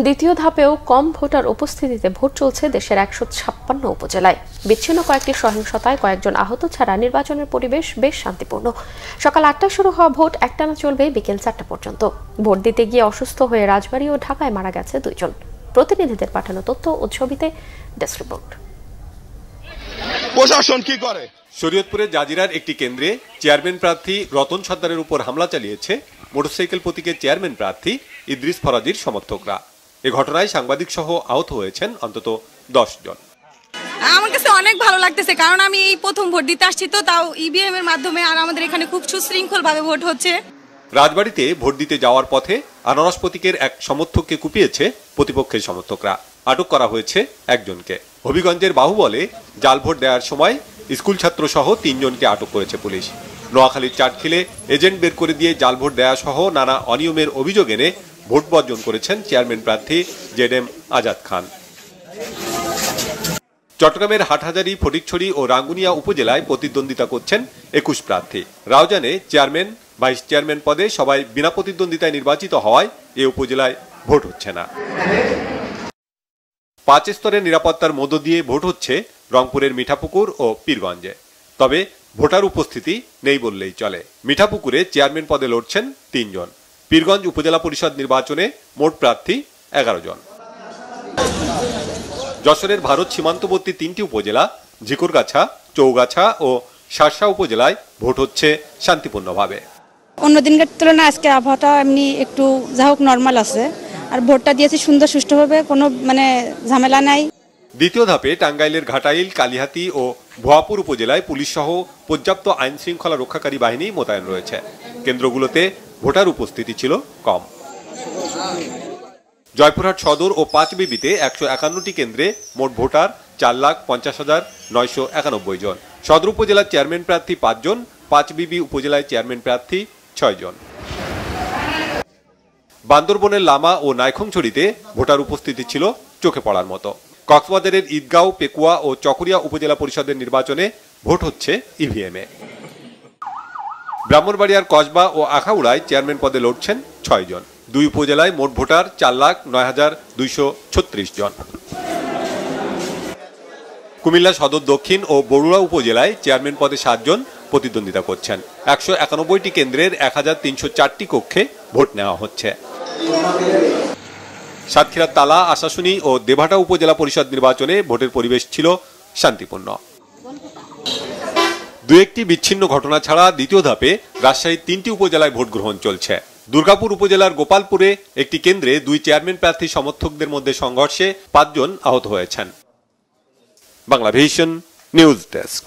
দ্বিতীয় ধাপেও কম ভোটার উপস্থিতিতে ভোট চলছে দেশের ১৫৬ উপজেলায়। বিচ্ছিন্ন কয়েকটি সহিংসতায় কয়েকজন আহত ছাড়া নির্বাচনের পরিবেশ বেশ শান্তিপূর্ণ। সকাল ৮টায় শুরু হওয়া ভোট একটানা চলবে বিকেল ৪টা পর্যন্ত। ভোট দিতে গিয়ে অসুস্থ হয়ে রাজবাড়ী ও ঢাকায় মারা গেছে ২ জন। প্রতিনিধিদের পাঠানো তথ্য ও ছবিতে ডেস্ক রিপোর্ট। প্রশাসন কি করে? শরীয়তপুরের জাজিরার একটি কেন্দ্রে চেয়ারম্যান প্রার্থী রতন সর্দারের উপর হামলা চালিয়েছে মোটরসাইকেল প্রতীকের চেয়ারম্যান প্রার্থী ইদ্রিস ফরাজির সমর্থকরা। এ ঘটনায় সাংবাদিক সহ আহত হয়েছেন অন্তত ১০ জন। আমার কাছে অনেক ভালো লাগতেছে, কারণ আমি এই প্রথম ভোট দিতে আসছি, তো তাও ইভিএম এর মাধ্যমে। আর আমাদের এখানে খুব সুশৃঙ্খল ভাবে ভোট হচ্ছে। রাজবাড়ীতে ভোট দিতে যাওয়ার পথে আনারস প্রতীকের এক সমর্থককে কুপিয়েছে প্রতিপক্ষের সমর্থকরা। আটক করা হয়েছে একজনকে। হবিগঞ্জের বাহুবলে জাল ভোট দেওয়ার সময় স্কুল ছাত্র সহ ৩ জনকে আটক করেছে পুলিশ। নোয়াখালীর চাটখিলে এজেন্ট বের করে দিয়ে জাল ভোট দেওয়া সহ নানা অনিয়মের অভিযোগ এনে ভোট বর্জন করেছেন চেয়ারম্যান প্রার্থী জেডএম আজাদ খান। চট্টগ্রামের হাটহাজারী, ফটিকছড়ি ও রাঙ্গুনিয়া উপজেলায় প্রতিদ্বন্দ্বিতা করছেন ২১ প্রার্থী। রাউজানে চেয়ারম্যান, ভাইস চেয়ারম্যান পদে সবাই বিনা প্রতিদ্বন্দ্বিতায় নির্বাচিত হওয়ায় এ উপজেলায় ভোট হচ্ছে না। ৫ স্তরের নিরাপত্তার মধ্য দিয়ে ভোট হচ্ছে রংপুরের মিঠাপুকুর ও পীরগঞ্জে। তবে ভোটার উপস্থিতি নেই বললেই চলে। মিঠাপুকুরে চেয়ারম্যান পদে লড়ছেন ৩ জন। পীরগঞ্জ উপজেলা পরিষদ নির্বাচনে মোট প্রার্থী ১১ জন। যশোরের ভারত সীমান্তবর্তী ৩টি উপজেলা ঝিকুরগাছা, চৌগাছা ও শার্শা উপজেলায় ভোট হচ্ছে শান্তিপূর্ণভাবে। অন্য দিনকার তুলনায় আজকে আবহাওয়াটা এমনি একটু যা হোক নর্মাল আছে, আর ভোটটা দিয়েছি সুন্দর সুষ্ঠুভাবে, কোনো ঝামেলা নাই। দ্বিতীয় ধাপে টাঙ্গাইলের ঘাটাইল, কালিহাতী ও ভুয়াপুর উপজেলায় পুলিশ সহ পর্যাপ্ত আইন শৃঙ্খলা রক্ষাকারী বাহিনী মোতায়েন রয়েছে। কেন্দ্রগুলোতে ভোটার উপস্থিতি ছিল কম। জয়পুরহাট সদর ও পাঁচবিবিতে ১৫১টি কেন্দ্রে মোট ভোটার ৪,৫০,৯৯১ জন। সদর উপজেলার চেয়ারম্যান প্রার্থী ৫ জন, পাঁচবিবি উপজেলায় চেয়ারম্যান প্রার্থী ৬ জন। বান্দরবনের লামা ও নাইখংছড়িতে ভোটার উপস্থিতি ছিল চোখে পড়ার মতো। কক্সবাজারের ঈদগাঁও, পেকুয়া ও চকরিয়া উপজেলা পরিষদের নির্বাচনে ভোট হচ্ছে ইভিএমে। ব্রাহ্মণবাড়িয়ার কসবা ও আখাউড়ায় চেয়ারম্যান পদে লড়ছেন ৬ জন। ২ উপজেলায় মোট ভোটার ৪,০৯,২৩৬ জন। কুমিল্লা সদর দক্ষিণ ও বরুড়া উপজেলায় চেয়ারম্যান পদে ৭ জন প্রতিদ্বন্দ্বিতা করছেন। ১৯১টি কেন্দ্রের ১,৩০৪টি কক্ষে ভোট নেওয়া হচ্ছে। সাতক্ষীরার তালা, আশাশুনি ও দেভাটা উপজেলা পরিষদ নির্বাচনে ভোটের পরিবেশ ছিল শান্তিপূর্ণ। ২-১টি বিচ্ছিন্ন ঘটনা ছাড়া দ্বিতীয় ধাপে রাজশাহীর ৩টি উপজেলায় ভোট গ্রহণ চলছে। দুর্গাপুর উপজেলার গোপালপুরে একটি কেন্দ্রে ২ চেয়ারম্যান প্রার্থী সমর্থকদের মধ্যে সংঘর্ষে ৫ জন আহত হয়েছেন। Banglavision news desk.